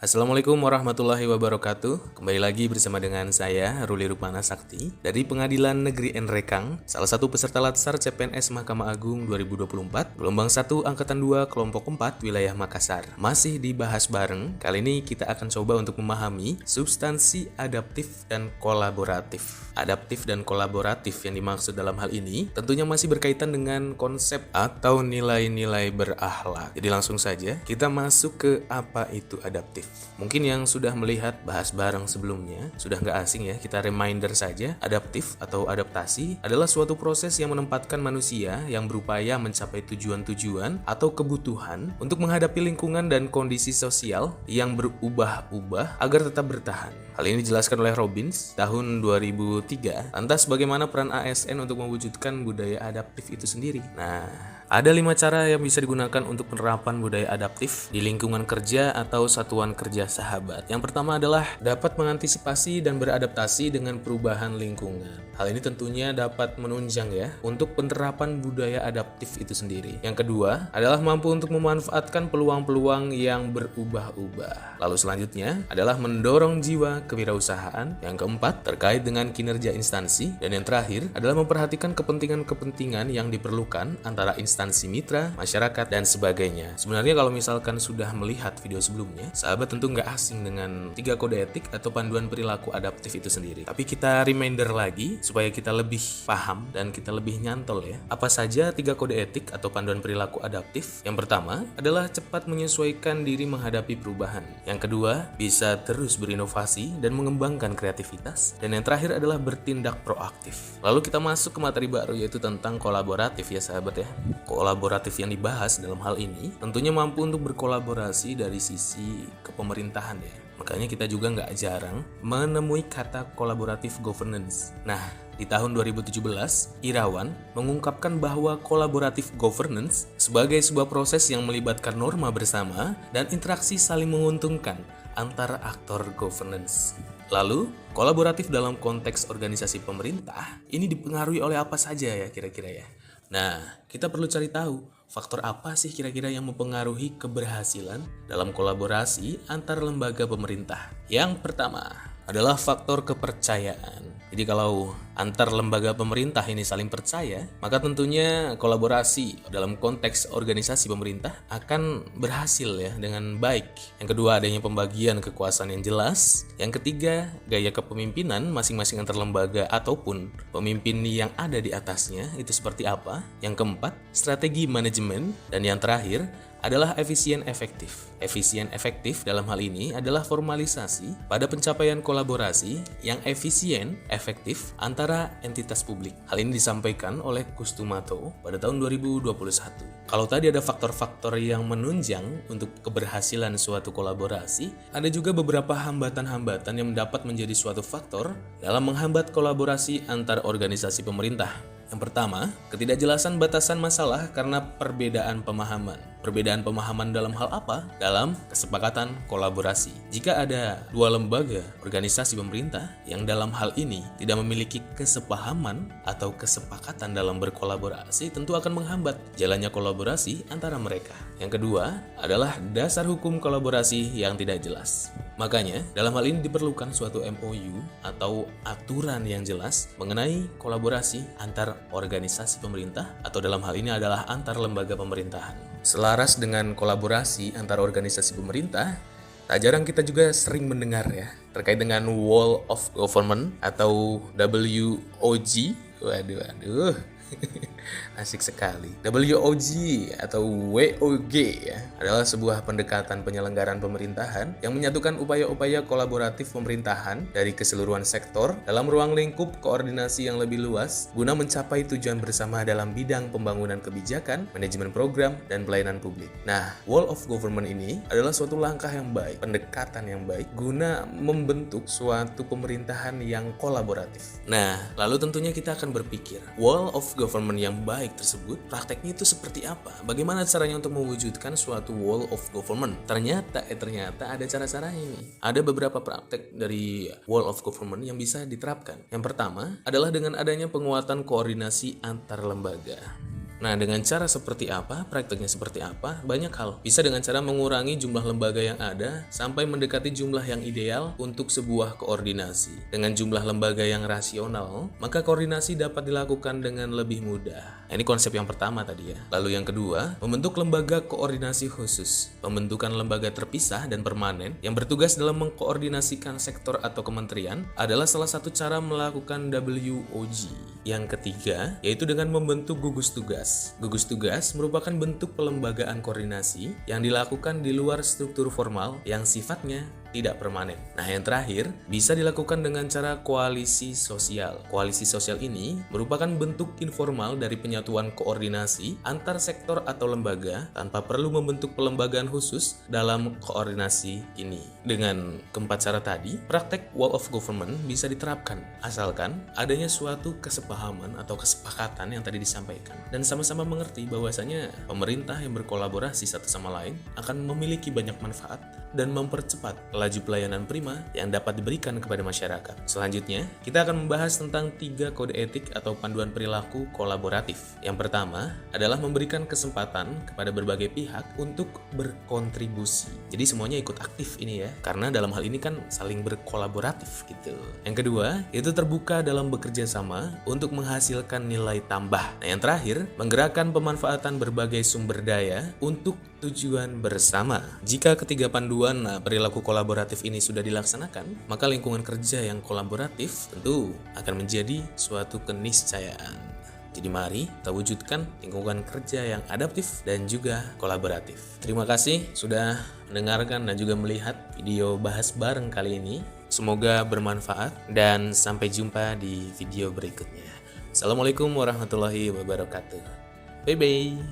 Assalamualaikum warahmatullahi wabarakatuh. Kembali lagi bersama dengan saya, Ruli Rupana Sakti, dari Pengadilan Negeri Nrekang, salah satu peserta Latsar CPNS Mahkamah Agung 2024, gelombang 1 Angkatan 2 Kelompok 4 Wilayah Makassar. Masih dibahas bareng, kali ini kita akan coba untuk memahami substansi adaptif dan kolaboratif. Adaptif dan kolaboratif yang dimaksud dalam hal ini tentunya masih berkaitan dengan konsep atau nilai-nilai berakhlak. Jadi langsung saja kita masuk ke apa itu adaptif. Mungkin yang sudah melihat bahas bareng sebelumnya sudah nggak asing ya, kita reminder saja. Adaptif atau adaptasi adalah suatu proses yang menempatkan manusia yang berupaya mencapai tujuan-tujuan atau kebutuhan untuk menghadapi lingkungan dan kondisi sosial yang berubah-ubah agar tetap bertahan. Hal ini dijelaskan oleh Robbins tahun 2003. Lantas bagaimana peran ASN untuk mewujudkan budaya adaptif itu sendiri? Nah, ada 5 cara yang bisa digunakan untuk penerapan budaya adaptif di lingkungan kerja atau satuan kerja sahabat. Yang pertama adalah dapat mengantisipasi dan beradaptasi dengan perubahan lingkungan. Hal ini tentunya dapat menunjang ya untuk penerapan budaya adaptif itu sendiri. Yang kedua adalah mampu untuk memanfaatkan peluang-peluang yang berubah-ubah. Lalu selanjutnya adalah mendorong jiwa kewirausahaan. Yang keempat terkait dengan kinerja instansi. Dan yang terakhir adalah memperhatikan kepentingan-kepentingan yang diperlukan antara instansi mitra, masyarakat, dan sebagainya. Sebenarnya kalau misalkan sudah melihat video sebelumnya, sahabat tentu nggak asing dengan 3 kode etik atau panduan perilaku adaptif itu sendiri. Tapi kita reminder lagi supaya kita lebih paham dan kita lebih nyantol ya. Apa saja 3 kode etik atau panduan perilaku adaptif? Yang pertama adalah cepat menyesuaikan diri menghadapi perubahan. Yang kedua, bisa terus berinovasi dan mengembangkan kreativitas. Dan yang terakhir adalah bertindak proaktif. Lalu kita masuk ke materi baru yaitu tentang kolaboratif ya sahabat ya. Kolaboratif yang dibahas dalam hal ini tentunya mampu untuk berkolaborasi dari sisi kepemerintahan ya. Makanya kita juga nggak jarang menemui kata kolaboratif governance. Nah, di tahun 2017, Irawan mengungkapkan bahwa kolaboratif governance sebagai sebuah proses yang melibatkan norma bersama dan interaksi saling menguntungkan antara aktor governance. Lalu, kolaboratif dalam konteks organisasi pemerintah ini dipengaruhi oleh apa saja ya kira-kira ya? Nah, kita perlu cari tahu faktor apa sih kira-kira yang mempengaruhi keberhasilan dalam kolaborasi antar lembaga pemerintah. Yang pertama adalah faktor kepercayaan. Jadi kalau antar lembaga pemerintah ini saling percaya, maka tentunya kolaborasi dalam konteks organisasi pemerintah akan berhasil ya dengan baik. Yang kedua, adanya pembagian kekuasaan yang jelas. Yang ketiga, gaya kepemimpinan masing-masing antar lembaga ataupun pemimpin yang ada di atasnya itu seperti apa. Yang keempat, strategi manajemen. Dan yang terakhir adalah efisien efektif. Efisien efektif dalam hal ini adalah formalisasi pada pencapaian kolaborasi yang efisien efektif antara entitas publik. Hal ini disampaikan oleh Kustumato pada tahun 2021. Kalau tadi ada faktor-faktor yang menunjang untuk keberhasilan suatu kolaborasi, ada juga beberapa hambatan-hambatan yang dapat menjadi suatu faktor dalam menghambat kolaborasi antar organisasi pemerintah. Yang pertama, ketidakjelasan batasan masalah karena perbedaan pemahaman. Perbedaan pemahaman dalam hal apa? Dalam kesepakatan kolaborasi. Jika ada 2 lembaga organisasi pemerintah yang dalam hal ini tidak memiliki kesepahaman atau kesepakatan dalam berkolaborasi, tentu akan menghambat jalannya kolaborasi antara mereka. Yang kedua adalah dasar hukum kolaborasi yang tidak jelas. Makanya, dalam hal ini diperlukan suatu MOU atau aturan yang jelas mengenai kolaborasi antar organisasi pemerintah atau dalam hal ini adalah antar lembaga pemerintahan. Selaras dengan kolaborasi antar organisasi pemerintah, tak jarang kita juga sering mendengar ya terkait dengan Wall of Government atau WOG. Waduh. Asik sekali. WOG atau WOG ya adalah sebuah pendekatan penyelenggaraan pemerintahan yang menyatukan upaya-upaya kolaboratif pemerintahan dari keseluruhan sektor dalam ruang lingkup koordinasi yang lebih luas guna mencapai tujuan bersama dalam bidang pembangunan kebijakan, manajemen program, dan pelayanan publik. Nah, Wall of Government ini adalah suatu langkah yang baik, pendekatan yang baik guna membentuk suatu pemerintahan yang kolaboratif. Nah, lalu tentunya kita akan berpikir, Wall of Government yang baik tersebut prakteknya itu seperti apa? Bagaimana caranya untuk mewujudkan suatu Wall of Government? Ternyata ada cara-caranya ini. Ada beberapa praktek dari Wall of Government yang bisa diterapkan. Yang pertama adalah dengan adanya penguatan koordinasi antar lembaga. Nah, dengan cara seperti apa, prakteknya seperti apa, banyak hal. Bisa dengan cara mengurangi jumlah lembaga yang ada sampai mendekati jumlah yang ideal untuk sebuah koordinasi. Dengan jumlah lembaga yang rasional, maka koordinasi dapat dilakukan dengan lebih mudah. Nah, ini konsep yang pertama tadi ya. Lalu yang kedua, membentuk lembaga koordinasi khusus. Pembentukan lembaga terpisah dan permanen yang bertugas dalam mengkoordinasikan sektor atau kementerian adalah salah satu cara melakukan WOG. Yang ketiga, yaitu dengan membentuk gugus tugas. Gugus tugas merupakan bentuk pelembagaan koordinasi yang dilakukan di luar struktur formal yang sifatnya tidak permanen. Nah, yang terakhir, bisa dilakukan dengan cara koalisi sosial. Koalisi sosial ini merupakan bentuk informal dari penyatuan koordinasi antar sektor atau lembaga tanpa perlu membentuk pelembagaan khusus dalam koordinasi ini. Dengan keempat cara tadi, praktek wall of government bisa diterapkan asalkan adanya suatu kesepahaman atau kesepakatan yang tadi disampaikan dan sama-sama mengerti bahwasanya pemerintah yang berkolaborasi satu sama lain akan memiliki banyak manfaat dan mempercepat laju pelayanan prima yang dapat diberikan kepada masyarakat. Selanjutnya, kita akan membahas tentang 3 kode etik atau panduan perilaku kolaboratif. Yang pertama adalah memberikan kesempatan kepada berbagai pihak untuk berkontribusi. Jadi semuanya ikut aktif ini ya, karena dalam hal ini kan saling berkolaboratif gitu. Yang kedua, itu terbuka dalam bekerja sama untuk menghasilkan nilai tambah. Nah, yang terakhir, menggerakkan pemanfaatan berbagai sumber daya untuk tujuan bersama. Jika ketiga panduan perilaku kolaboratif ini sudah dilaksanakan, maka lingkungan kerja yang kolaboratif tentu akan menjadi suatu keniscayaan. Jadi mari kita wujudkan lingkungan kerja yang adaptif dan juga kolaboratif. Terima kasih sudah mendengarkan dan juga melihat video bahas bareng kali ini. Semoga bermanfaat dan sampai jumpa di video berikutnya. Assalamualaikum warahmatullahi wabarakatuh. Bye bye.